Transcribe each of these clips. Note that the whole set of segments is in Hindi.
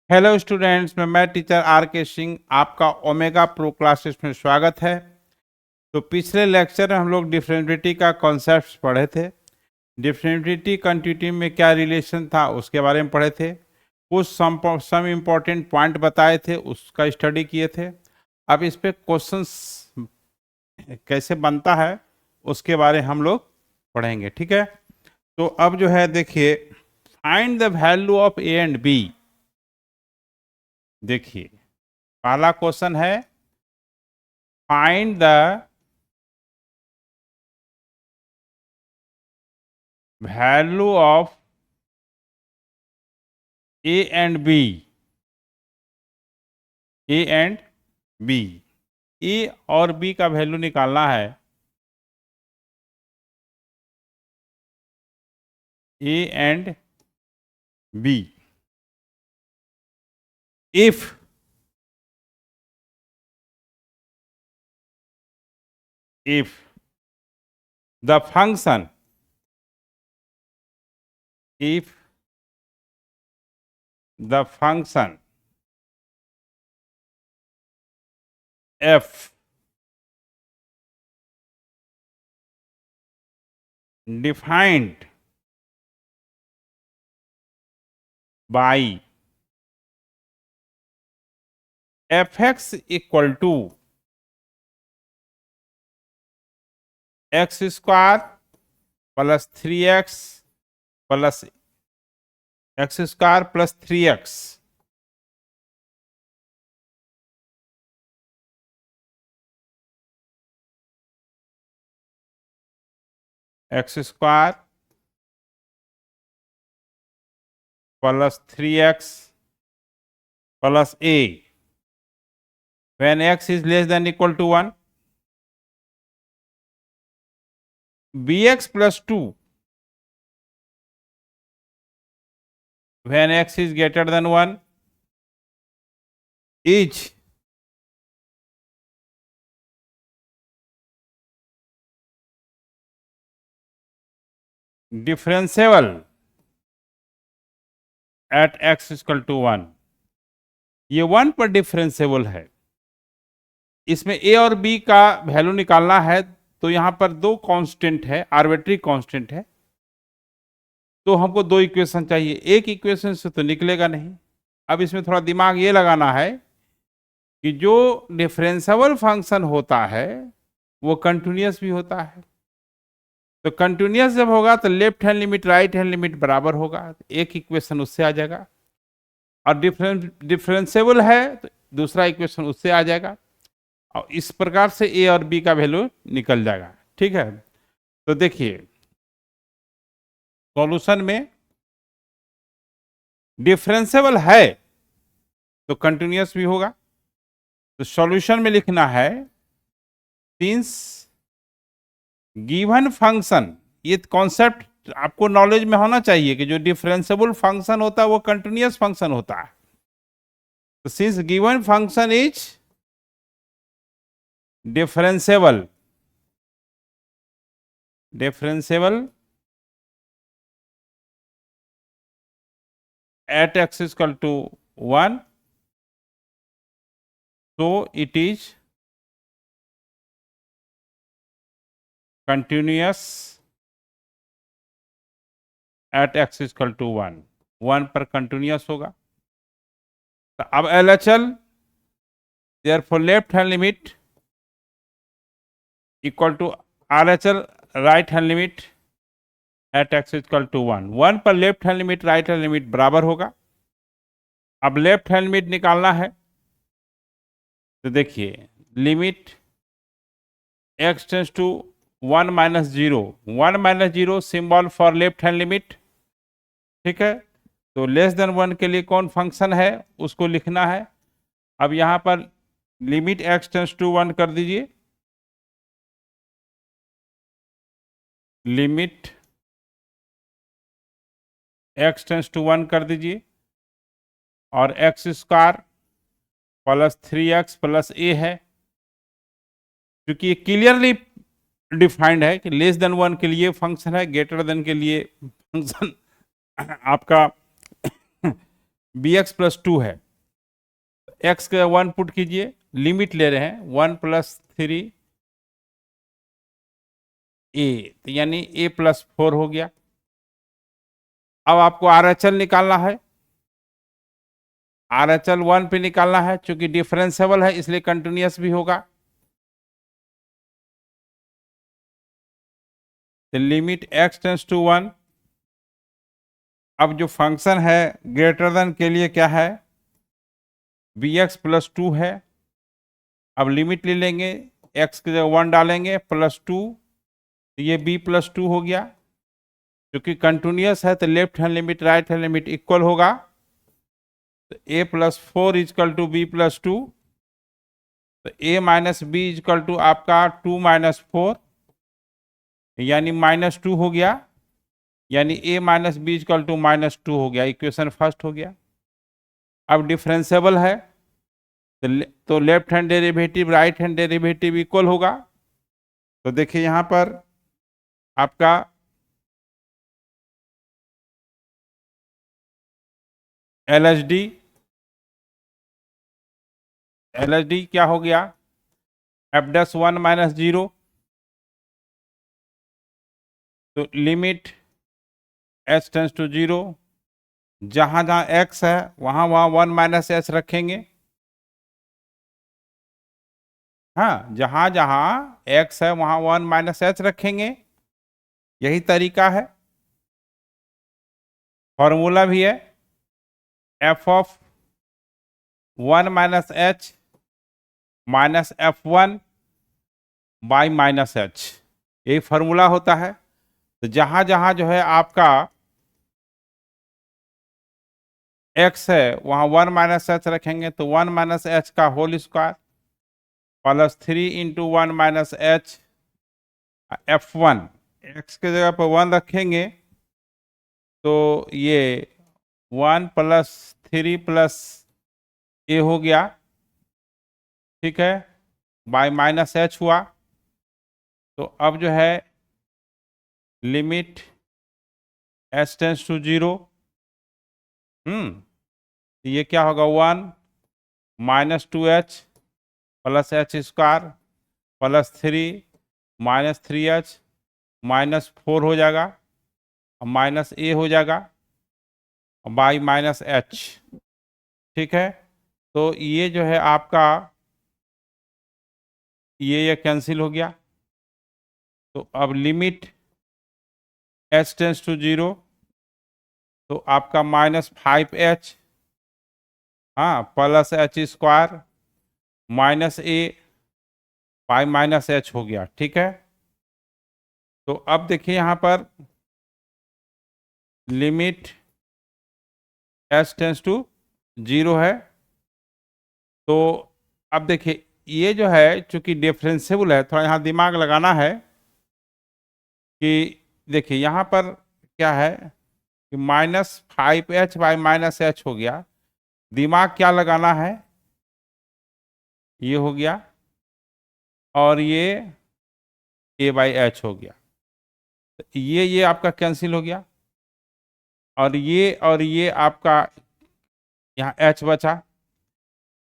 हेलो स्टूडेंट्स, मैं टीचर आर के सिंह आपका ओमेगा प्रो क्लासेस में स्वागत है। तो पिछले लेक्चर में हम लोग डिफरेंशिएबिलिटी का कॉन्सेप्ट पढ़े थे। डिफरेंशिएबिलिटी कंटिन्यूटी में क्या रिलेशन था उसके बारे में पढ़े थे। कुछ सम इम्पोर्टेंट पॉइंट बताए थे, उसका स्टडी किए थे। अब इस पे क्वेश्चंस कैसे बनता है उसके बारे हम लोग पढ़ेंगे, ठीक है। तो अब जो है देखिए, find the value of A and B. देखिए पहला क्वेश्चन है, find the value of A and B. A and B, A और बी का वैल्यू निकालना है। A and B if the function if the function f defined by fx equal to x square plus 3x plus x square plus 3x x square plus 3x plus a when x is less than equal to 1, bx plus 2 when x is greater than 1 is differentiable at x is equal to 1। ये 1 पर डिफरेंशिएबल है। इसमें ए और बी का वैल्यू निकालना है, तो यहां पर दो कांस्टेंट है, आर्बिट्री कांस्टेंट है, तो हमको दो इक्वेशन चाहिए। एक इक्वेशन से तो निकलेगा नहीं। अब इसमें थोड़ा दिमाग ये लगाना है कि जो डिफरेंशिएबल फंक्शन होता है वो कंटिन्यूअस भी होता है। तो कंटिन्यूअस जब होगा तो left hand limit right hand limit बराबर होगा, एक इक्वेशन उससे आ जाएगा। और डिफरेंशिएबल है तो दूसरा इक्वेशन उससे आ जाएगा, और इस प्रकार से ए और बी का वैल्यू निकल जाएगा, ठीक है। तो देखिए सॉल्यूशन में डिफरेंशिएबल है तो कंटिन्यूअस भी होगा। तो सॉल्यूशन में लिखना है, सिंस गिवन फंक्शन, ये कॉन्सेप्ट आपको नॉलेज में होना चाहिए कि जो डिफरेंशिएबल फंक्शन होता है वो कंटिन्यूअस फंक्शन होता है। तो since given function is differentiable at x is equal to 1, so it is continuous at x is equal to 1। 1 पर कंटिन्यूअस होगा। तो अब LHL, therefore left hand limit equal to RHL right hand limit at x is equal to 1। 1 पर left hand limit right hand limit बराबर होगा। अब लेफ्ट हैंड लिमिट निकालना है, तो देखिए limit x tends to 1 minus 0, 1 minus 0 symbol for left hand limit, ठीक है। तो लेस देन 1 के लिए कौन फंक्शन है उसको लिखना है। अब यहां पर लिमिट x टेंस टू 1 कर दीजिए, लिमिट x टेंस टू 1 कर दीजिए, और x square plus 3x plus a है, क्योंकि ये क्लियरली डिफाइंड है कि लेस देन 1 के लिए फंक्शन है, ग्रेटर देन के लिए फंक्शन आपका बी एक्स प्लस 2 है, एक्स का 1 पुट कीजिए, लिमिट ले रहे हैं 1 प्लस 3 ए, तो यानी ए प्लस 4 हो गया। अब आपको आर एच एल निकालना है, आर एच एल 1 पे निकालना है, चूंकि डिफरेंसेबल है इसलिए कंटिन्यूअस भी होगा। लिमिट एक्स टेंस टू 1, अब जो फंक्शन है ग्रेटर देन के लिए क्या है, बी एक्स प्लस 2 है। अब लिमिट ले लेंगे, एक्स की जगह 1 डालेंगे प्लस 2, तो ये b प्लस 2 हो गया। क्योंकि कंटिन्यूअस है तो left hand limit right hand limit equal होगा, तो a plus 4 is equal to b plus 2, तो a minus b is equal to आपका 2 माइनस 4, यानी -2 हो गया, यानी a minus b is equal to -2 हो गया। इक्वेशन फर्स्ट हो गया। अब डिफरेंसेबल है तो left hand derivative right hand derivative equal होगा। तो देखिए यहाँ पर आपका LHD क्या हो गया, f'(1 माइनस 0), तो लिमिट h टेंस टू 0, जहां जहां x है वहां 1 माइनस h रखेंगे। हाँ, जहां जहां x है वहां 1 माइनस h रखेंगे, यही तरीका है। फॉर्मूला भी है f(1 minus h minus f1 by minus h), यही फॉर्मूला होता है। तो जहां जहां जो है आपका x है वहां 1 माइनस h रखेंगे, तो 1 माइनस h का whole square plus 3 into 1 minus h f1, x के जगह पर 1 रखेंगे तो ये 1 प्लस 3 प्लस a हो गया, ठीक है, बाय माइनस h हुआ। तो अब जो है लिमिट h टेंस टू 0, ये क्या होगा 1 minus 2h plus h square plus 3 minus 3h minus 4 हो जाएगा, माइनस a हो जाएगा बाई माइनस h, ठीक है। तो ये जो है आपका ये कैंसिल हो गया। तो अब लिमिट h टेंस टू 0, तो आपका -5h, हाँ, plus h square minus a by minus h हो गया, ठीक है। तो अब देखिए यहाँ पर लिमिट h टेंस टू 0 है। तो अब देखिए ये जो है चूंकि डिफरेंसेबल है, थोड़ा यहाँ दिमाग लगाना है कि देखिए यहाँ पर क्या है कि -5h बाई माइनस h हो गया। दिमाग क्या लगाना है, ये हो गया और ये a बाई h हो गया, तो ये आपका कैंसिल हो गया और ये आपका यहाँ h बचा।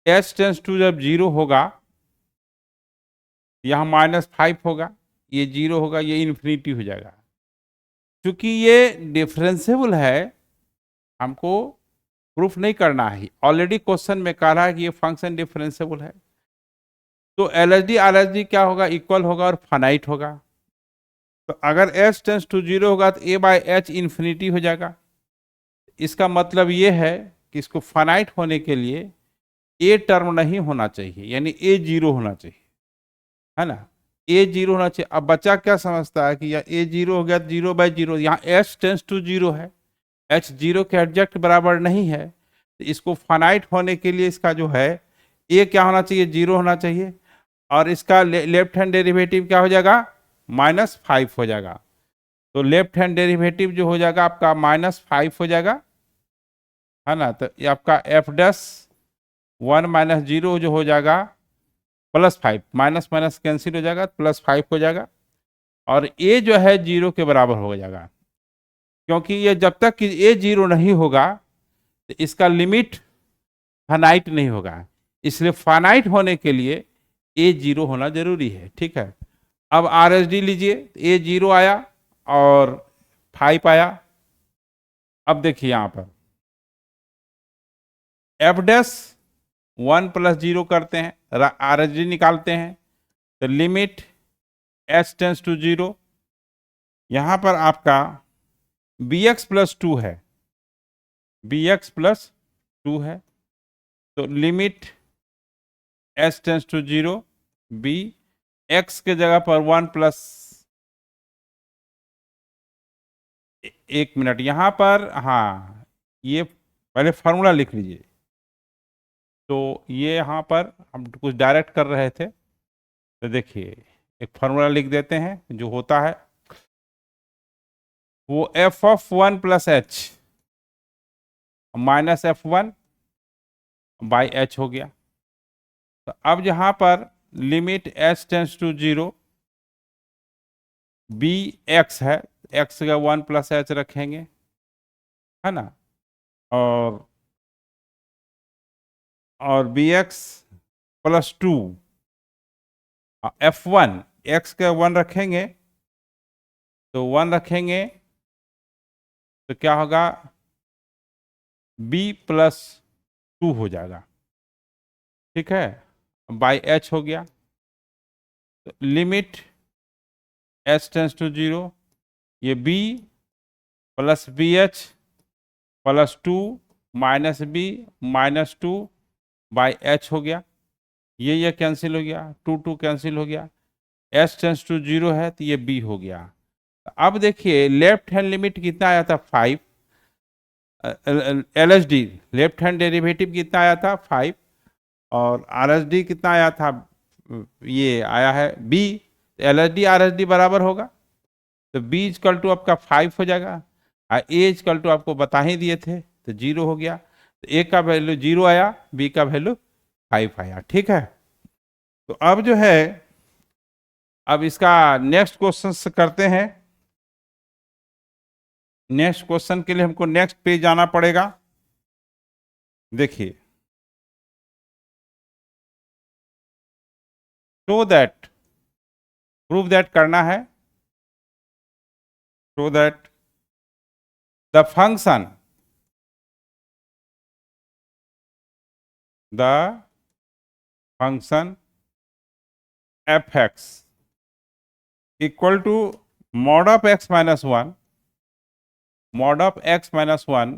h टेंस टू जब 0 होगा, यहाँ -5 होगा, ये 0 होगा, ये इन्फिनिटी हो जाएगा। क्योंकि ये डिफरेंसेबल है, हमको प्रूफ नहीं करना है, ऑलरेडी क्वेश्चन में कह रहा है कि ये फंक्शन डिफरेंसेबल है। तो LHD RHD क्या होगा, इक्वल होगा और फाइनाइट होगा। तो अगर h टेंस टू 0 होगा तो a बाई h इन्फिनिटी हो जाएगा। इसका मतलब ये है कि इसको फाइनाइट होने के लिए a टर्म नहीं होना चाहिए, यानी a 0 होना चाहिए, है ना, a 0 होना चाहिए। अब बच्चा क्या समझता है कि यह a 0 हो गया 0 बाई 0, यहाँ h टेंस टू 0 है, h 0 के एग्जैक्ट बराबर नहीं है, तो इसको फाइनाइट होने के लिए इसका जो है a क्या होना चाहिए, 0 होना चाहिए, और इसका लेफ्ट हैंड डेरिवेटिव क्या हो जाएगा, -5 हो जाएगा। तो लेफ्ट हैंड डेरिवेटिव जो हो जाएगा आपका -5 हो जाएगा, है ना। तो ये आपका f'(1 माइनस 0) जो हो जाएगा +5, माइनस माइनस कैंसिल हो जाएगा, +5 हो जाएगा, और a जो है 0 के बराबर हो जाएगा। क्योंकि ये जब तक कि a 0 नहीं होगा तो इसका लिमिट फाइनाइट नहीं होगा, इसलिए फाइनाइट होने के लिए ए 0 होना जरूरी है। ठीक है, अब RSD लीजिए, ए 0 आया और 5 आया। अब देखिए यहां पर एफ डैश 1 + 0 करते हैं, RSD निकालते हैं, तो लिमिट h टेंस टू 0, यहां पर आपका bx + 2 है, bx + 2 है, तो limit h tends to 0, b x के जगह पर 1 + 1 मिनट यहां पर, हाँ ये पहले फॉर्मूला लिख लीजिए। तो ये यहाँ पर हम कुछ डायरेक्ट कर रहे थे, तो देखिए एक फॉर्मूला लिख देते हैं जो होता है वो f(1 + h) - f(1/h) हो गया। तो अब यहाँ पर limit h tends to 0, bx है, x का 1 + h रखेंगे, है ना, और bx + 2, f1 x का 1 रखेंगे, तो 1 रखेंगे तो क्या होगा, b + 2 हो जाएगा। ठीक है, बाई h हो गया, तो लिमिट h टेंस टू 0, ये b + bh + 2 - b -2/h हो गया, ये कैंसिल हो गया, 2 कैंसिल हो गया, h टेंस टू 0 है तो ये b हो गया। अब देखिए लेफ्ट हैंड लिमिट कितना आया था, 5, LSD लेफ्ट हैंड डेरिवेटिव कितना आया था, 5, और RSD कितना आया था, ये आया है b, LSD RSD बराबर होगा, तो b = आपका 5 हो जाएगा, और a = आपको बता ही दिए थे तो 0 हो गया, तो a का वैल्यू 0 आया, b का वैल्यू 5 आया। ठीक है, तो अब जो है अब इसका नेक्स्ट क्वेश्चन करते हैं। नेक्स्ट क्वेश्चन के लिए हमको नेक्स्ट पेज जाना पड़ेगा। देखिए, शो दैट, प्रूव दैट करना है, show that the function f(x) equal to mod of x - 1, mod of x - 1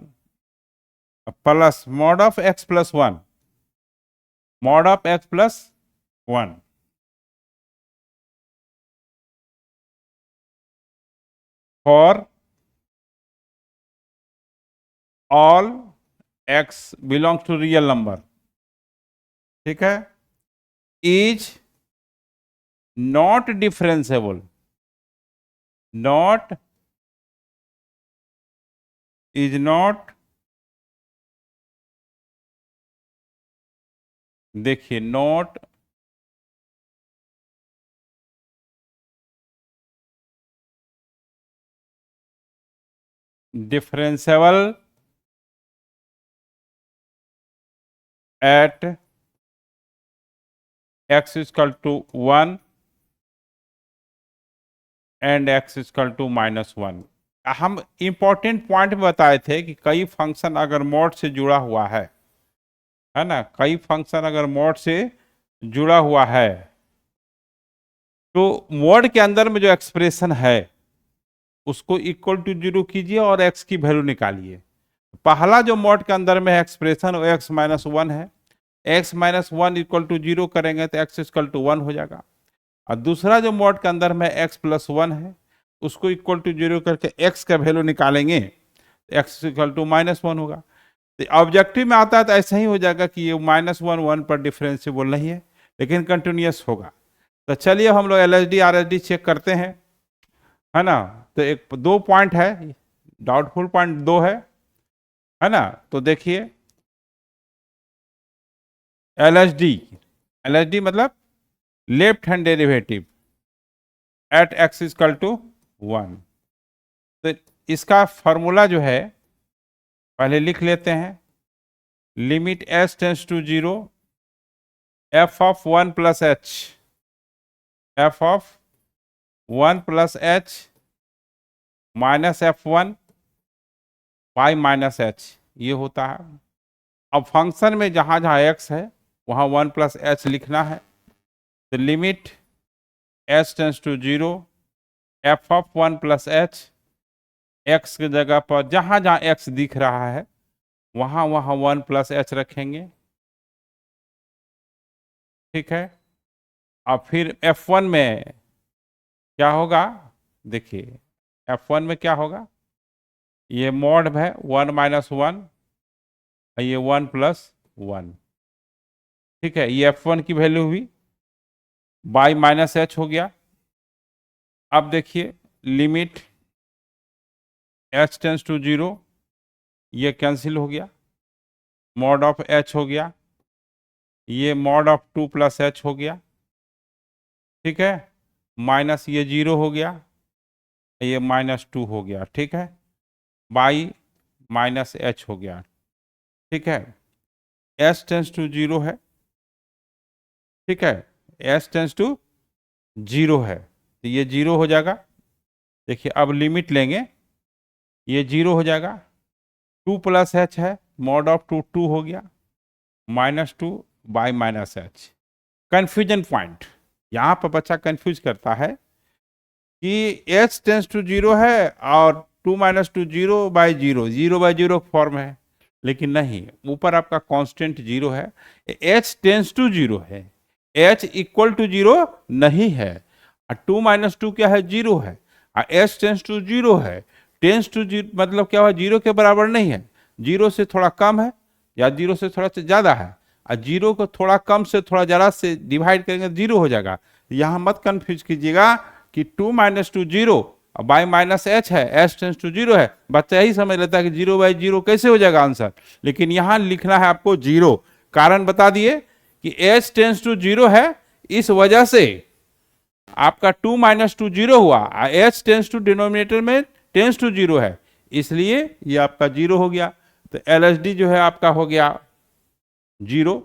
plus mod of x + 1, mod of x + 1 for all x belongs to real number। ठीक है, is not differentiable, not is not, देखिए not differentiable eight x = 1 and x = -1। हम इंपॉर्टेंट पॉइंट बताए थे कि कई फंक्शन अगर मॉड से जुड़ा हुआ है ना, कई फंक्शन अगर मॉड से जुड़ा हुआ है तो मॉड के अंदर में जो एक्सप्रेशन है उसको = 0 कीजिए और x की वैल्यू निकालिए। पहला जो मॉड के अंदर में है एक्सप्रेशन वो x - 1 है, x - 1 = 0 करेंगे तो x = 1 हो जाएगा, और दूसरा जो मॉड के अंदर में x + 1 है उसको = 0 करके x का वैल्यू निकालेंगे तो x = -1 होगा। तो ऑब्जेक्टिव में आता है तो ऐसा ही हो जाएगा कि ये -1 1 पर डिफरेंशिएबल नहीं है लेकिन कंटिन्यूअस होगा। तो चलिए हम लोग LSD RSD चेक करते हैं, है ना। तो एक 2 पॉइंट है, डाउटफुल पॉइंट 2 है ना। तो देखिए LSD मतलब left hand derivative eight x = 1। तो इसका फॉर्मूला जो है पहले लिख लेते हैं, limit h tends to 0, f of 1 plus h, f of 1 plus h minus F1 by minus h, ये होता है। अब फंक्शन में जहां जहां x है वहां 1 प्लस एच लिखना है। तो limit h tends to 0, f of 1 plus h, x की जगह पर जहां जहां x दिख रहा है वहां वहां 1 प्लस एच रखेंगे, ठीक है। अब फिर F1 में क्या होगा, देखिए F1 में क्या होगा, ये मॉड है 1 माइनस 1, ये 1 प्लस 1, ठीक है। ये F1 की वैल्यू हुई, बाई माइनस एच हो गया। अब देखिए लिमिट एच टेंस टू 0, ये कैंसिल हो गया, मॉड ऑफ एच हो गया, ये मॉड ऑफ 2 प्लस एच हो गया, ठीक है। माइनस ये 0 हो गया, ये माइनस 2 हो गया, ठीक है, बाई माइनस एच हो गया, ठीक है। एच टेंस टू 0 है, ठीक है, एच टेंस टू 0 है, तो ये 0 हो जाएगा। देखिए अब लिमिट लेंगे, ये 0 हो जाएगा, 2 प्लस एच है, मॉड ऑफ 2 2 हो गया, -2 by minus H. Confusion point, यहाँ पर बच्चा कंफ्यूज करता है कि एच टेंस टू 0 है और 2 माइनस 2 0 बाई 0, 0 बाई 0 फॉर्म है, लेकिन नहीं, ऊपर आपका कांस्टेंट 0 है, एच टेंस टू 0 है, एच इक्वल टू 0 नहीं है। 2 माइनस 2 क्या है, 0 है, और एच टेंस टू 0 है, टेंस टू 0 मतलब क्या हुआ, 0 के बराबर नहीं है, 0 से थोड़ा कम है या 0 से थोड़ा ज़्यादा है, और 0 को थोड़ा कम से थोड़ा ज़्यादा से डिवाइड करेंगे 0 हो जाएगा। यहाँ मत कंफ्यूज कीजिएगा कि 2 माइनस 2 0 और बाई माइनस एच है, एच टेंस टू 0 है, बच्चा यही समझ लेता है कि 0 बाई 0 कैसे हो जाएगा आंसर, लेकिन यहाँ लिखना है आपको 0। कारण बता दिए कि एच टेंस टू 0 है, इस वजह से आपका 2 माइनस 2 0 हुआ, एच टेंस टू डिनोमिनेटर में टेंस टू 0 है, इसलिए ये आपका 0 हो गया। तो LHD जो है आपका हो गया 0।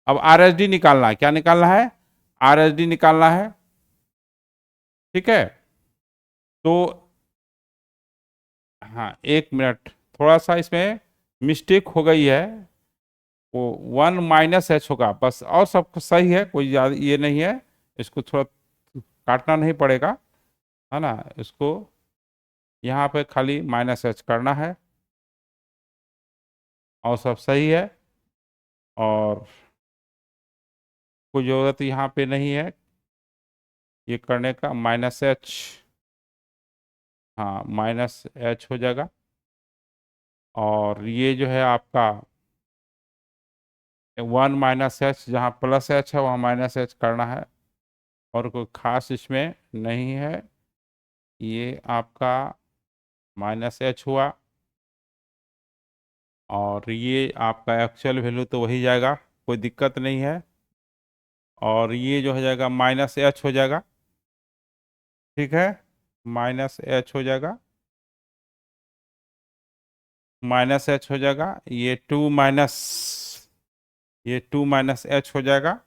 अब RHD निकालना है, क्या निकालना है, RHD निकालना है, ठीक है। तो हाँ, 1 मिनट, थोड़ा सा इसमें मिस्टेक हो गई है, वो 1 माइनस एच होगा बस, और सब सही है, कोई ये नहीं है, इसको थोड़ा काटना नहीं पड़ेगा, है ना, इसको यहाँ पे खाली माइनस एच करना है और सब सही है, और कोई ज़रूरत यहाँ पे नहीं है ये करने का, माइनस एच, हाँ माइनस एच हो जाएगा, और ये जो है आपका 1 माइनस एच, जहाँ प्लस एच है वहाँ माइनस एच करना है, और कोई खास इसमें नहीं है, ये आपका माइनस एच हुआ, और ये आपका एक्चुअल वैल्यू तो वही जाएगा, कोई दिक्कत नहीं है, और ये जो हो जाएगा माइनस एच हो जाएगा, ठीक है, माइनस एच हो जाएगा, माइनस एच हो जाएगा, ये 2 माइनस एच हो जाएगा,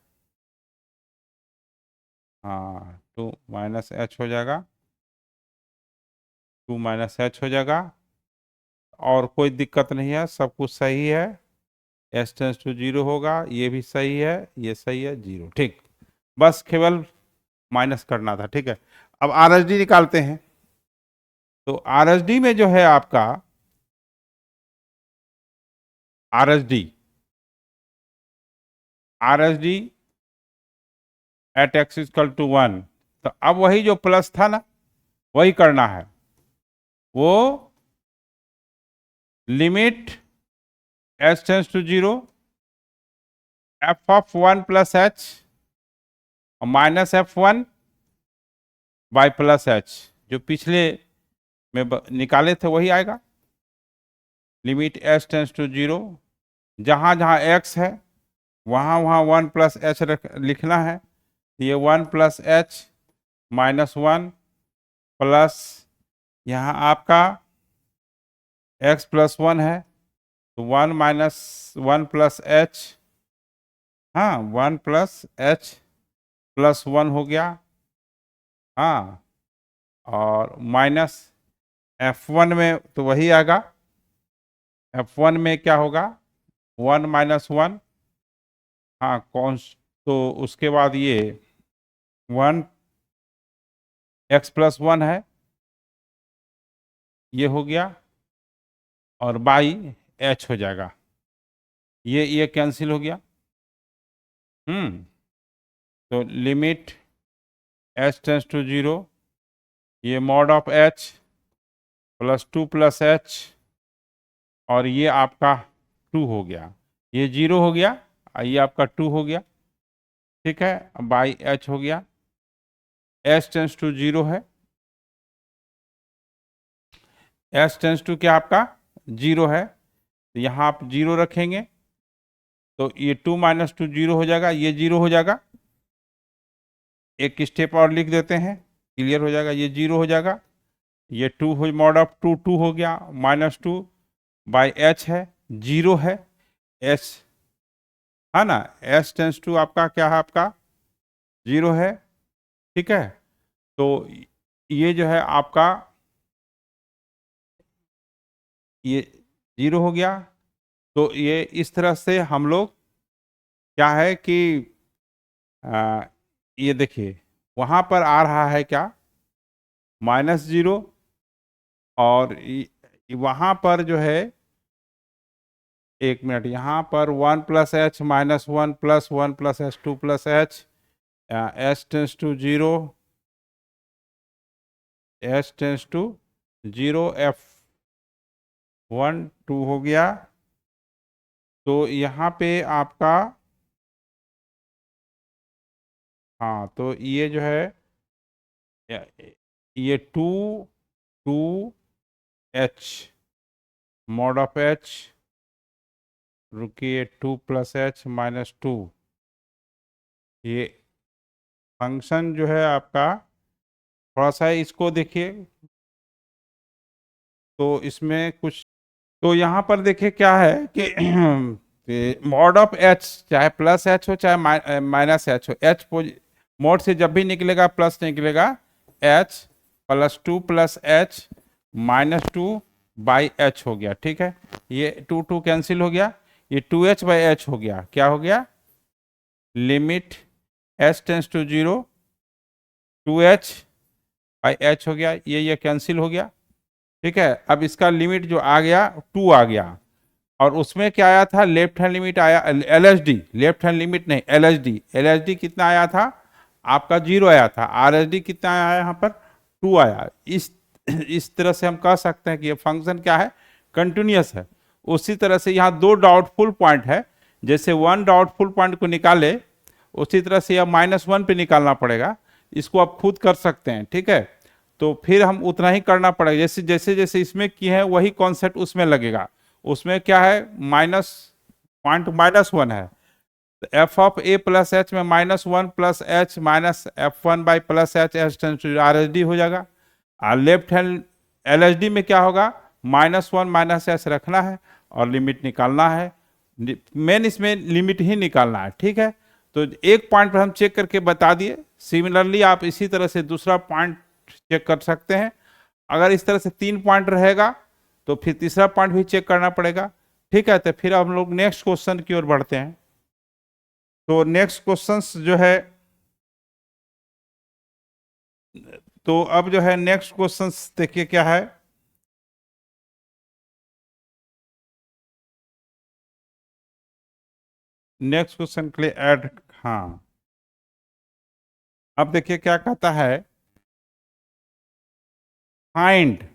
हाँ 2 माइनस एच हो जाएगा, 2 माइनस एच हो जाएगा, और कोई दिक्कत नहीं है, सब कुछ सही है, एच टेंस टू 0 होगा, ये भी सही है, ये सही है, 0, ठीक, बस केवल माइनस करना था, ठीक है। अब RHD निकालते हैं। तो RHD में जो है आपका RHD at x equal to 1, तो अब वही जो प्लस था ना वही करना है, वो limit h tends to 0, f of 1 plus h minus F1 by plus h, जो पिछले में निकाले थे वही आएगा, लिमिट एच टेंस टू 0, जहाँ जहाँ x है वहाँ वहाँ 1 प्लस एच लिखना है, ये 1 प्लस एच -1 प्लस यहाँ आपका x प्लस 1 है, तो 1 - 1 + h, हाँ 1 + h+1 हो गया, हाँ, और माइनस F1 में तो वही आएगा, F1 में क्या होगा, 1 - 1, हाँ कॉन्स, तो उसके बाद ये 1 x+1 है, ये हो गया, और बाई h हो जाएगा, ये कैंसिल हो गया। तो लिमिट h → 0, ये मॉड ऑफ h +2 + h, और ये आपका 2 हो गया, ये 0 हो गया, और ये आपका 2 हो गया, ठीक है, बाई h हो गया, h → 0 है, h → क्या आपका 0 है, तो यहाँ आप 0 रखेंगे, तो ये 2 - 2 0 हो जाएगा, ये 0 हो जाएगा, एक स्टेप और लिख देते हैं, क्लियर हो जाएगा, ये 0 हो जाएगा, ये 2 हो, मॉड ऑफ 2 2 हो गया, -2/h है, 0 है, h है ना, h → आपका क्या है, आपका 0 है, ठीक है, तो ये जो है आपका ये 0 हो गया, तो ये इस तरह से हम लोग क्या है कि आ, ये देखिए वहाँ पर आ रहा है क्या, -0, और वहाँ पर जो है, एक मिनट, यहाँ पर 1 + h -1 + 1 + h 2 + h, h → 0, h → 0, F1 2 हो गया, तो यहाँ पे आपका, हाँ तो ये जो है ये 2 मॉड ऑफ h, रुकिए, 2 + h -2, ये फंक्शन जो है आपका, थोड़ा सा इसको देखिए, तो इसमें कुछ, तो यहाँ पर देखिए क्या है कि मॉड ऑफ h चाहे +h हो चाहे -h हो, h मोड से जब भी निकलेगा प्लस निकलेगा, h +2 + h -2/h हो गया, ठीक है, ये 2 2 कैंसिल हो गया, ये 2h/h हो गया, क्या हो गया, लिमिट h → 0, 2h/h हो गया, ये कैंसिल हो गया, ठीक है, अब इसका लिमिट जो आ गया 2 आ गया, और उसमें क्या आया था, लेफ्ट हैंड लिमिट आया, LHD, लेफ्ट हैंड लिमिट नहीं, LHD कितना आया था आपका, 0 आया था, RHD कितना आया यहाँ पर 2 आया, इस तरह से हम कह सकते हैं कि ये फंक्शन क्या है, कंटिन्यूअस है। उसी तरह से यहाँ 2 डाउटफुल पॉइंट है, जैसे 1 डाउटफुल पॉइंट को निकाले, उसी तरह से यह -1 पे निकालना पड़ेगा, इसको आप खुद कर सकते हैं, ठीक है, तो फिर हम उतना ही करना पड़ेगा, जैसे जैसे जैसे इसमें किए हैं वही कॉन्सेप्ट उसमें लगेगा, उसमें क्या है, पॉइंट -1 है, f(a + h) में -1 + h -f1/+h h → हो जाएगा, और लेफ्ट हैंड LHD में क्या होगा, -1 -h रखना है और लिमिट निकालना है, मेन इसमें लिमिट ही निकालना है, ठीक है, तो एक पॉइंट पर हम चेक करके बता दिए, सिमिलरली आप इसी तरह से दूसरा पॉइंट चेक कर सकते हैं, अगर इस तरह से 3 पॉइंट रहेगा तो फिर तीसरा पॉइंट भी चेक करना पड़ेगा, ठीक है, तो फिर हम लोग नेक्स्ट क्वेश्चन की ओर बढ़ते हैं। तो नेक्स्ट क्वेश्चन जो है, तो अब जो है नेक्स्ट क्वेश्चन देखिए क्या है, नेक्स्ट क्वेश्चन के लिए ऐड, हाँ, अब देखिए क्या कहता है, find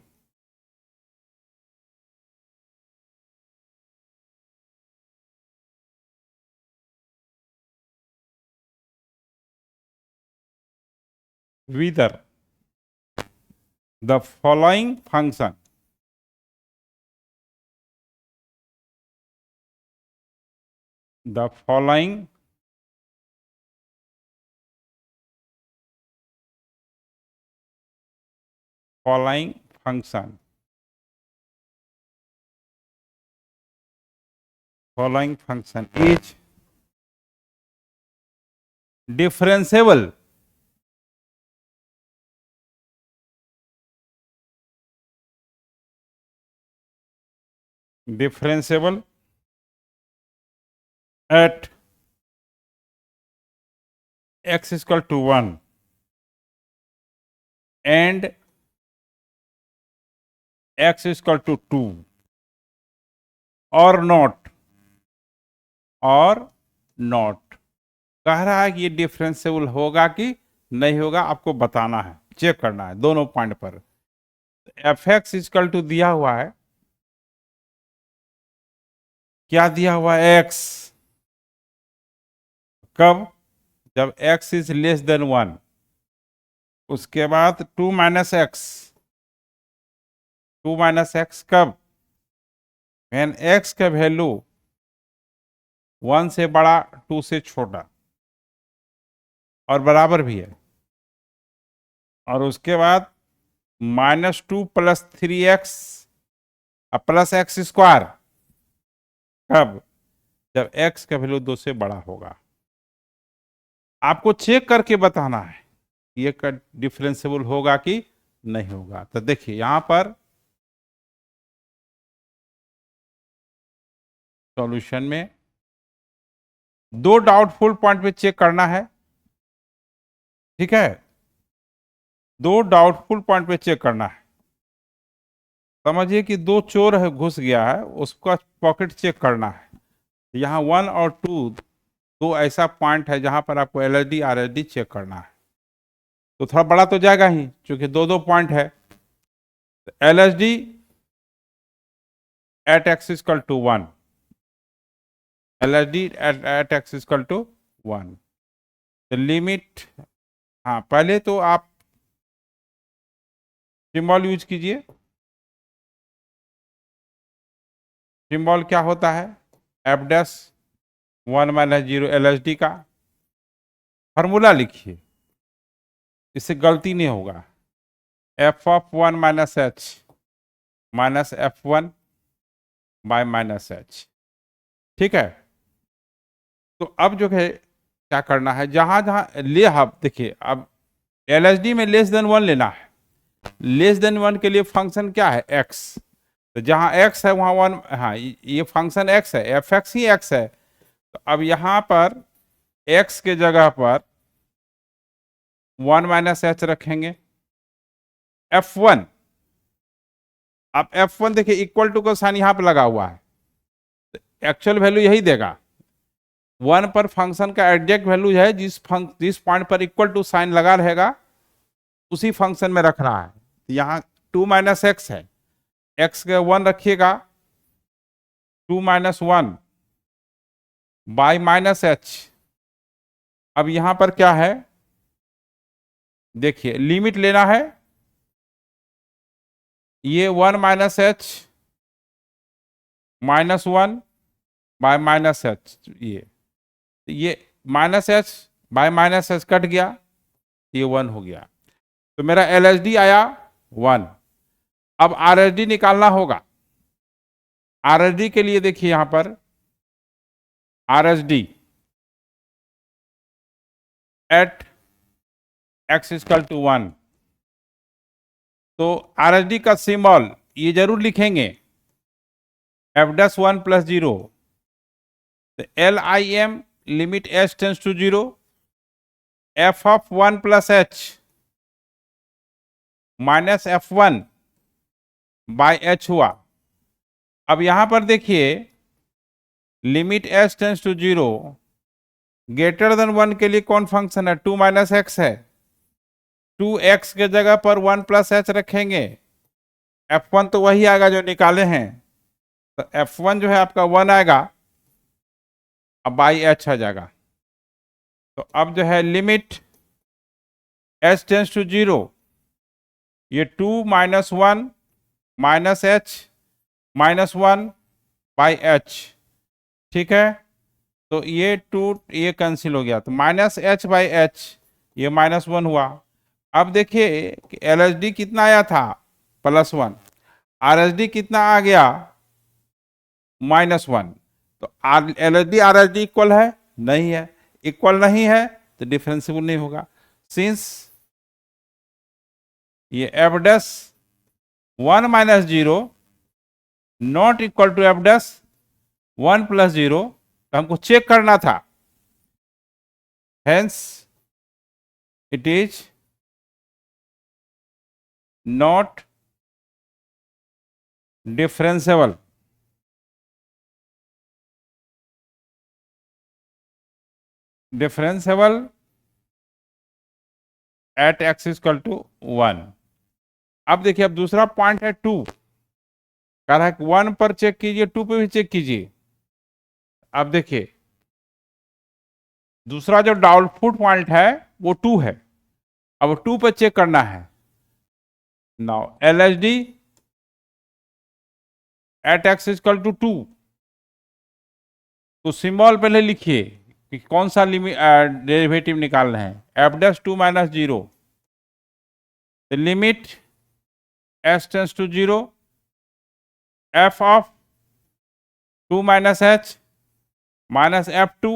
whether the following function, the following function following function is differentiable at x is equal to 1 and x is equal to 2 or not कह रहा है कि ये डिफरेंशिएबल होगा कि नहीं होगा, आपको बताना है, चेक करना है दोनों पॉइंट पर। एफ एक्स इजकल टू दिया हुआ है, क्या दिया हुआ है, एक्स। कब? जब x इज लेस देन 1। उसके बाद 2 माइनस एक्स कब? व्हेन x का वैल्यू 1 से बड़ा 2 से छोटा और बराबर भी है। और उसके बाद -2 plus 3x plus x square कब? जब x का वैल्यू 2 से बड़ा होगा। आपको चेक करके बताना है ये डिफरेंशिएबल होगा कि नहीं होगा। तो देखिए यहां पर सॉल्यूशन में दो डाउटफुल पॉइंट पे चेक करना है, ठीक है, दो डाउटफुल पॉइंट पे चेक करना है। समझिए कि दो चोर है, घुस गया है, उसका पॉकेट चेक करना है। यहाँ 1 और 2 दो ऐसा पॉइंट है जहां पर आपको LSD RSD चेक करना है। तो थोड़ा बड़ा तो जाएगा ही, क्योंकि दो पॉइंट है। LSD at x equal to 1, LSD at x equal to 1। तो लिमिट, हाँ पहले तो आप सिंबल यूज कीजिए। सिंबल क्या होता है? f'(1 - 0) LSD का फॉर्मूला लिखिए, इससे गलती नहीं होगा। f(1 - h) minus f1 by -h, ठीक है। तो अब जो है क्या करना है, जहां जहां ले, आप देखिए अब LSD में लेस देन 1 लेना है। लेस देन 1 के लिए फंक्शन क्या है? x। तो जहां x है वहां 1, हाँ ये फंक्शन x है, f(x) ही x है। तो अब यहां पर x के जगह पर 1 - h रखेंगे। f1, अब f1 देखिए इक्वल टू का साइन यहां पर लगा हुआ है, एक्चुअल वैल्यू यही देगा। 1 पर फंक्शन का एग्जैक्ट वैल्यू है, जिस पॉइंट पर इक्वल टू साइन लगा रहेगा उसी फंक्शन में रखना है। यहाँ 2 - x है, x का 1 रखिएगा, 2 - 1 बाय -h। अब यहां पर क्या है, देखिए लिमिट लेना है, ये 1 - h -1 बाय -h, ये -h बाय -h कट गया, ये 1 हो गया। तो मेरा LSD आया 1। अब RSD निकालना होगा। RSD के लिए देखिए यहां पर RSD at x equal to 1। तो RSD का सिंबल ये जरूर लिखेंगे, f'(1 + 0), LIM limit h tends to 0, f(1 + h) minus f1 by h हुआ। अब यहां पर देखिए limit h tends to 0 greater than 1 के लिए कौन फंक्शन है? 2 - x है। 2x के जगह पर 1 + h रखेंगे, f1 तो वही आएगा जो निकाले हैं। तो f1 जो है आपका 1 आएगा, अब बाई h आ जाएगा। तो अब जो है लिमिट h टेंस टू 0, ये 2 - 1 -h -1 बाई h, ठीक है। तो ये 2 ये कैंसिल हो गया, तो -h बाई h, ये -1 हुआ। अब देखिए कि LSD कितना आया था? +1। RSD कितना आ गया? -1। तो तो LHD RHD इक्वल है, नहीं है। इक्वल नहीं है तो डिफरेंशिएबल नहीं होगा। सिंस ये f dash 1 minus 0 not equal to f dash 1 plus 0, तो हमको चेक करना था, hence it is not differentiable. Differentiable at x equal to 1। अब देखिए, अब दूसरा पॉइंट है 2, कह रहा है कि 1 पर चेक कीजिए, 2 पे भी चेक कीजिए। अब देखिए, दूसरा जो डाउटफुल पॉइंट है वो 2 है, अब 2 पे चेक करना है। Now LHD at x equal to 2, तो सिंबल पहले लिखिए कि कौन सा लिमिट डेरिवेटिव निकाल रहे हैं। F dash 2 minus 0, the limit s tends to 0 f of 2 minus h minus f2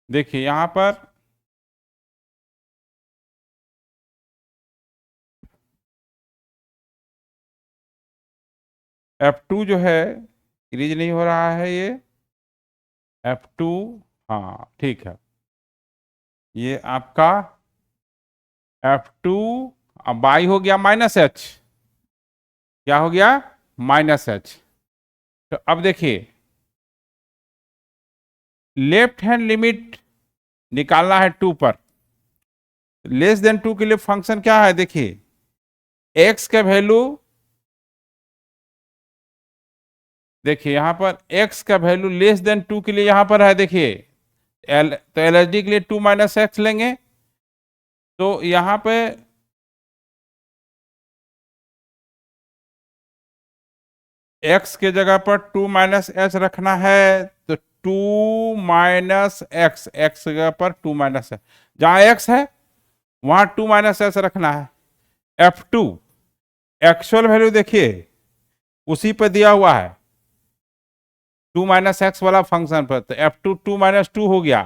देखिए यहां पर f2 जो है इरेज नहीं हो रहा है, ये f2, हाँ ठीक है, ये आपका f2 अब बाई हो गया माइनस h, क्या हो गया माइनस h। तो अब देखिए, लेफ्ट हैंड लिमिट निकालना है 2 पर। लेस देन 2 के लिए फंक्शन क्या है, देखिए x का वैल्यू, देखिए यहां पर x का वैल्यू लेस देन 2 के लिए यहां पर है, देखिए तो LHD के लिए 2 माइनस एक्स लेंगे, तो यहां पे x के जगह पर 2 माइनस एच रखना है, तो 2 माइनस एक्स, एक्स की जगह पर 2 माइनस एच, जहां x है वहां 2 माइनस एच रखना है। f2 एक्चुअल वैल्यू देखिए उसी पे दिया हुआ है 2 माइनस एक्स वाला फंक्शन पर, तो f2 2 माइनस 2 हो गया,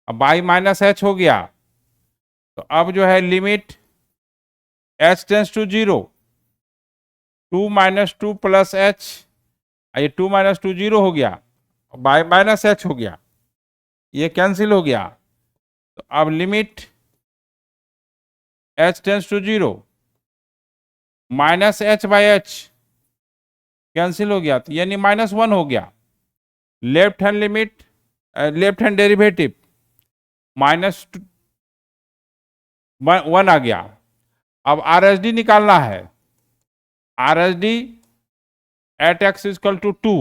अब बाई माइनस एच हो गया। तो अब जो है limit h tends to 0, 2 minus 2 plus h, ये 2 माइनस 2 0 हो गया, बाई माइनस एच हो गया, ये कैंसिल हो गया। तो अब limit h tends to 0 minus h by h cancel हो गया, तो यानी -1 हो गया। Left hand limit, left hand derivative -1 आ गया। अब RHD निकालना है, RHD at x equal to 2,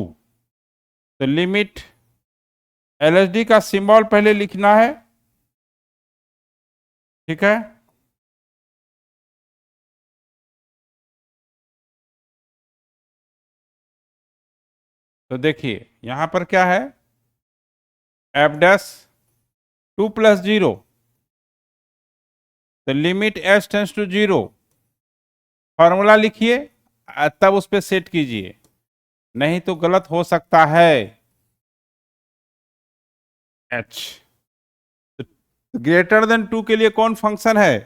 तो लिमिट LHD का सिंबल पहले लिखना है, ठीक है। तो देखिए यहां पर क्या है, एफ डैश 2 प्लस 0, तो limit h tends to 0, formula लिखिए तब उस पर सेट कीजिए, नहीं तो गलत हो सकता है। h ग्रेटर देन 2 के लिए कौन फंक्शन है,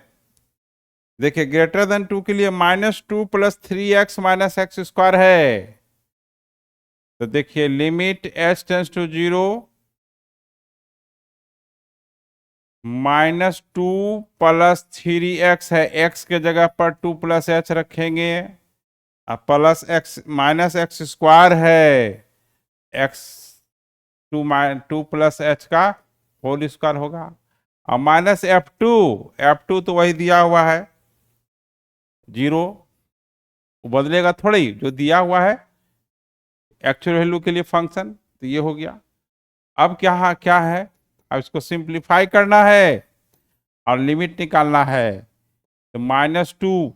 देखिए ग्रेटर देन 2 के लिए -2 plus 3x minus x square है। तो देखिए limit h tends to 0 -2 plus 3x है, x के जगह पर 2 प्लस h रखेंगे, अब plus x minus x square है, x 2 प्लस h का होल स्क्वायर होगा, और माइनस f2 तो वही दिया हुआ है 0, बदलेगा थोड़ी, जो दिया हुआ है एक्चुअल वैल्यू के लिए फंक्शन, तो ये हो गया। अब क्या है, अब इसको सिंप्लीफाई करना है और लिमिट निकालना है, तो -2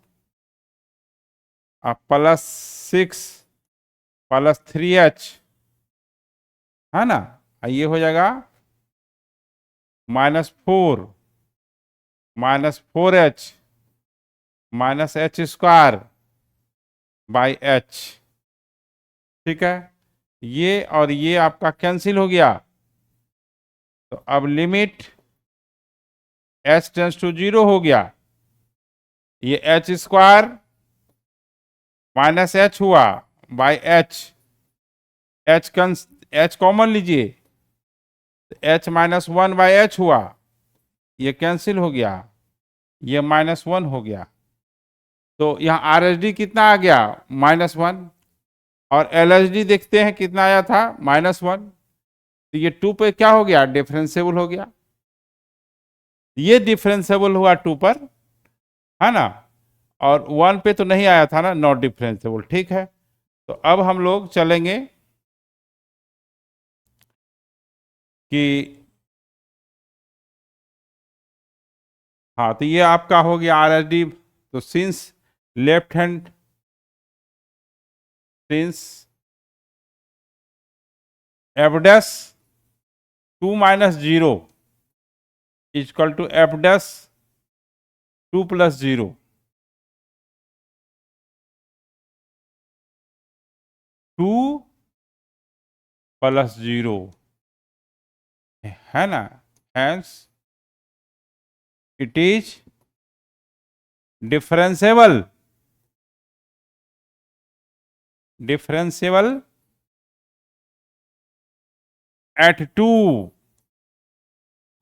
प्लस 6 प्लस 3h है ना, ये हो जाएगा -4 -4h minus H square by H. ठीक है, ये और ये आपका कैंसिल हो गया। तो अब लिमिट एच टेंस टू 0 हो गया। ये एच स्क्वायर माइनस एच हुआ बाई एच, एच कॉमन लीजिए, एच माइनस 1 बाई एच हुआ, ये कैंसिल हो गया, ये -1 हो गया। तो यहाँ आर एच डी कितना आ गया? -1। और एल एच डी देखते हैं कितना आया था, -1। तो ये 2 पे क्या हो गया? डिफरेंशिएबल हो गया। ये डिफरेंशिएबल हुआ 2 पर, है ना, और 1 पे तो नहीं आया था ना, नॉट डिफरेंशिएबल। ठीक है, तो अब हम लोग चलेंगे कि हाँ, तो ये आपका हो गया आर एच डी। तो since left hand, since f dash 2 minus 0 equal to f dash 2 plus 0, 2 plus 0, है ना, hence it is differentiable, differentiable at 2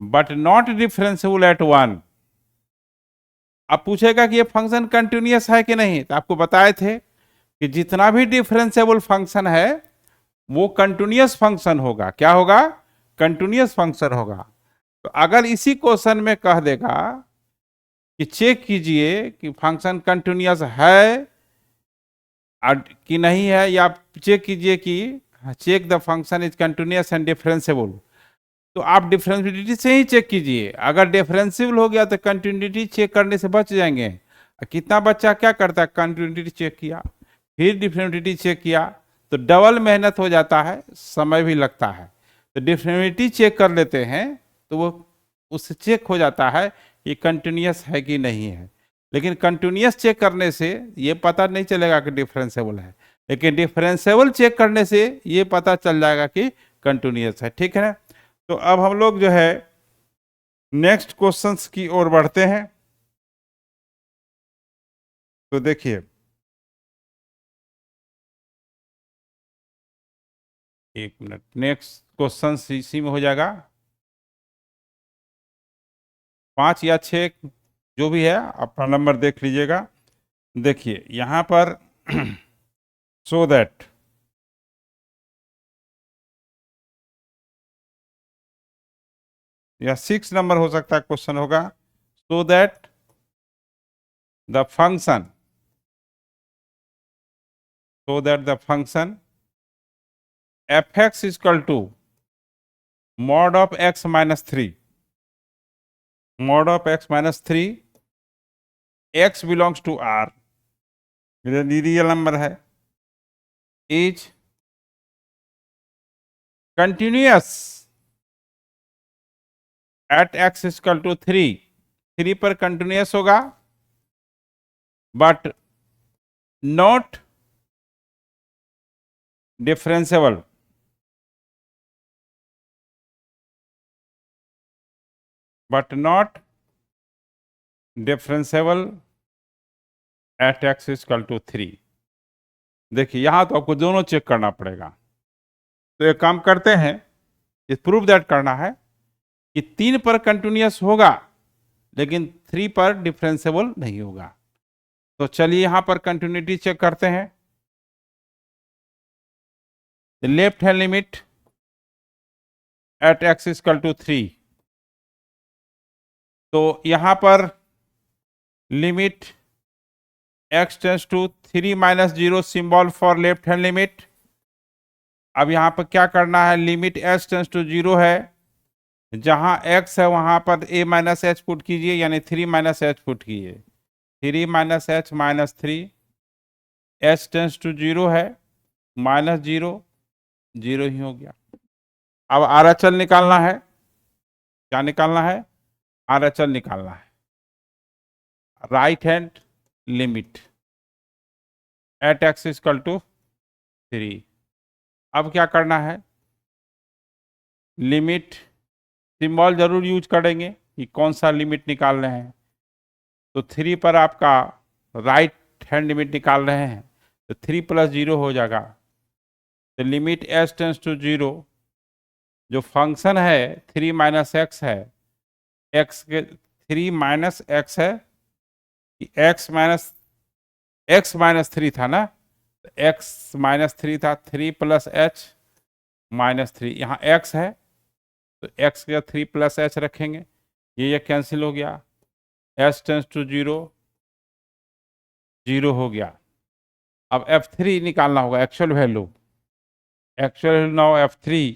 but not differentiable at 1। अब पूछेगा कि ये फंक्शन कंटिन्यूअस है कि नहीं, तो आपको बताए थे कि जितना भी डिफरेंशिएबल फंक्शन है वो कंटिन्यूअस फंक्शन होगा। क्या होगा? कंटिन्यूअस फंक्शन होगा। तो अगर इसी क्वेश्चन में कह देगा कि चेक कीजिए कि फंक्शन कंटिन्यूअस है कि नहीं है, या चेक कीजिए कि check the function is continuous and differentiable, तो आप डिफरेंशिएबिलिटी से ही चेक कीजिए। अगर डिफरेंशिएबल हो गया तो कंटिन्यूटी चेक करने से बच जाएंगे। कितना बच्चा क्या करता है, कंटिन्यूटी चेक किया फिर डिफरेंशिएबिलिटी चेक किया, तो डबल मेहनत हो जाता है, समय भी लगता है। तो डिफरेंशिएबिलिटी चेक कर लेते हैं तो वो उससे चेक हो जाता है कि कंटिन्यूअस है कि नहीं है। लेकिन कंटिन्यूअस चेक करने से ये पता नहीं चलेगा कि डिफरेंशिएबल है, लेकिन डिफरेंशिएबल चेक करने से ये पता चल जाएगा कि कंटिन्यूअस है। ठीक है ना, तो अब हम लोग जो है नेक्स्ट क्वेश्चंस की ओर बढ़ते हैं। तो देखिए, एक मिनट, नेक्स्ट क्वेश्चन इसी में हो जाएगा, 5 या 6 जो भी है, अपना नंबर देख लीजिएगा। देखिए यहां पर सो दैट या 6 नंबर हो सकता है क्वेश्चन होगा, so that the function, so that the function F X equal to mod of X minus 3, mod of X minus 3, X belongs to R, real number है, is continuous at x equal to 3 पर कंटिन्यूअस होगा, but not differentiable, but not differentiable at x equal to 3। देखिए यहां तो आपको दोनों चेक करना पड़ेगा। तो एक काम करते हैं, इस प्रूफ दैट करना है कि 3 पर कंटिन्यूअस होगा लेकिन 3 पर डिफरेंशिएबल नहीं होगा। तो चलिए यहां पर कंटिन्यूटी चेक करते हैं। Left hand limit at x equal to 3, तो यहां पर limit x tends to 3 minus 0, symbol for left hand limit. अब यहां पर क्या करना है, लिमिट एक्स टेंस टू 0 है, जहां x है वहां पर a माइनस एच पुट कीजिए, यानी 3 माइनस एच पुट कीजिए, 3 minus h minus 3, h tends to 0 है, -0, 0 ही हो गया। अब RHL निकालना है, क्या निकालना है? RHL निकालना है। Right hand limit at x equal to 3। अब क्या करना है, लिमिट सिंबल जरूर यूज करेंगे कि कौन सा लिमिट निकाल रहे हैं। तो 3 पर आपका राइट हैंड लिमिट निकाल रहे हैं तो 3 + 0 हो जाएगा। तो लिमिट एच टेंस टू 0, जो फंक्शन है 3 - x है, x के 3 - x है कि x - 3 था ना, x - 3 था, 3 + h - 3, यहाँ x है तो x का 3 + h रखेंगे, ये कैंसिल हो गया, h टेंस टू 0, 0 हो गया। अब f3 निकालना होगा, actual value now f3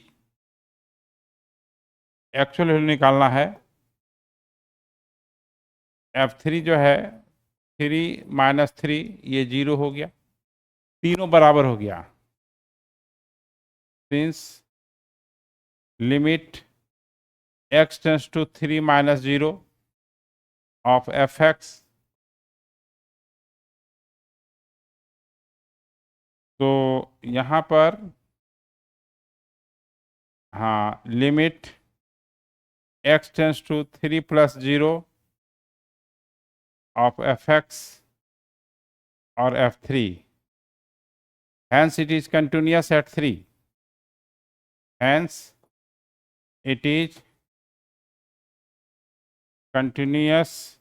actual value निकालना है। f3 जो है 3 - 3, ये 0 हो गया, तीनों बराबर हो गया। Since limit x tends to 3 - 0 of fx, तो यहाँ पर हाँ, limit x tends to 3 + 0 of fx और f3, hence it is continuous at 3, hence it is continuous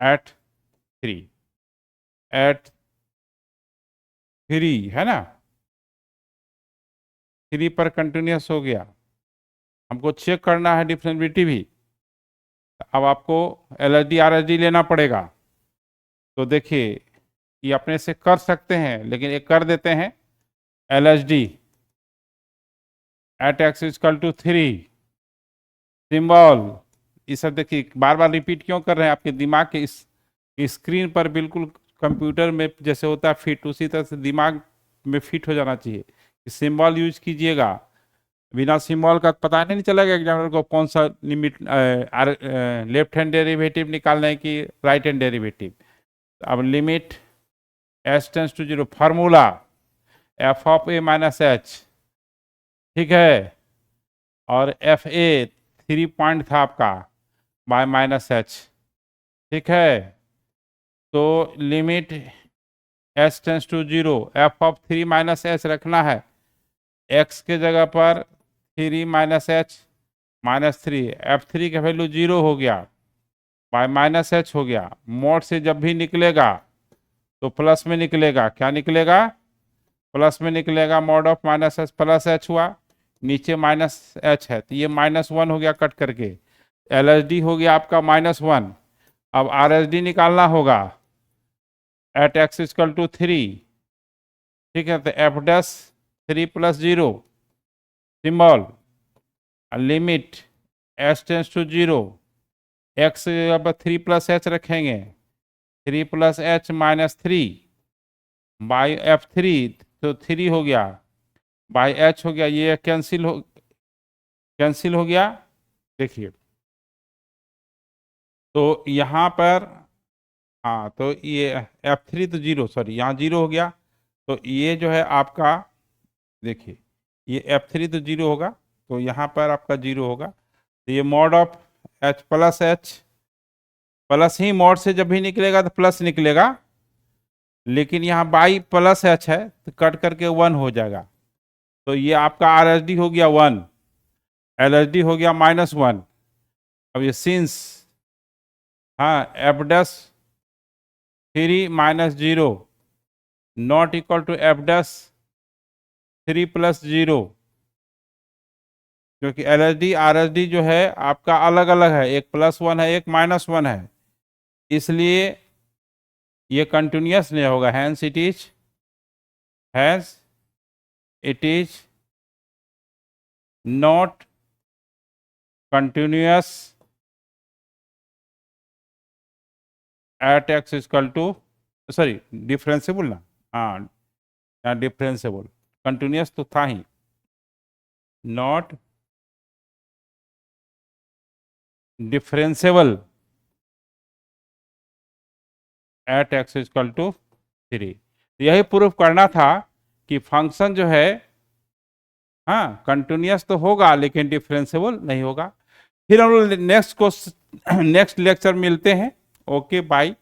at 3, at 3 है ना, 3 पर कंटिन्यूस हो गया। हमको चेक करना है डिफरेंशिएबिलिटी भी, अब आपको LHD RHD लेना पड़ेगा। तो देखिए ये अपने से कर सकते हैं, लेकिन एक कर देते हैं LHD at x equal to 3 symbol, ये सब देखिए बार बार रिपीट क्यों कर रहे हैं, आपके दिमाग के इस स्क्रीन पर बिल्कुल कंप्यूटर में जैसे होता है फिट, उसी तरह से दिमाग में फिट हो जाना चाहिए। सिंबल यूज कीजिएगा, बिना सिंबल का पता नहीं चलेगा एग्जामिनर को कौन सा लिमिट लेफ्ट हैंड डेरिवेटिव निकालना है कि राइट हैंड डेरिवेटिव। अब limit h tends to 0, formula f of a - h, ठीक है, और fa 3 पॉइंट था आपका बाय -h, ठीक है। तो limit h tends to 0, f of 3 - h रखना है, x के जगह पर 3 - h -3, f3 का वैल्यू 0 हो गया, बाय -h हो गया। मोड से जब भी निकलेगा तो प्लस में निकलेगा, क्या निकलेगा, प्लस में निकलेगा, mod of -h plus h हुआ, नीचे -h है तो ये -1 हो गया कट करके, LHD हो गया आपका -1। अब RHD निकालना होगा एट x इक्वल टू 3, ठीक है, तो f' 3 + 0 symbol, limit h tends to 0, x अब 3 + h रखेंगे, 3 + h -3 बाई f3, तो 3 हो गया, बाई h हो गया, ये कैंसिल हो गया। देखिए तो यहाँ पर हाँ, तो ये f3 तो 0, सॉरी यहाँ 0 हो गया, तो ये जो है आपका देखिए ये f3 तो 0 होगा, तो यहाँ पर आपका 0 होगा, तो ये mod of h plus h, plus he mod से जब भी निकलेगा तो प्लस निकलेगा, लेकिन यहाँ बाई प्लस h है तो कट करके 1 हो जाएगा, तो ये आपका RHD हो गया 1, LHD हो गया -1। अब ये सिंस हाँ f' 3 - 0 not equal to f' 3 + 0, क्योंकि LHD RHD जो है आपका अलग अलग है, एक +1 है एक -1 है, इसलिए ये कंटिन्यूस नहीं होगा, hence it is not continuous at x equal to, sorry differentiable ना, हाँ डिफरेंसेबल, कंटिन्यूस तो था ही, not differentiable at x equal to 3। यही प्रूफ करना था कि फंक्शन जो है हाँ कंटिन्यूअस तो होगा लेकिन डिफरेंशिएबल नहीं होगा। फिर हम लोग नेक्स्ट लेक्चर मिलते हैं। Okay bye.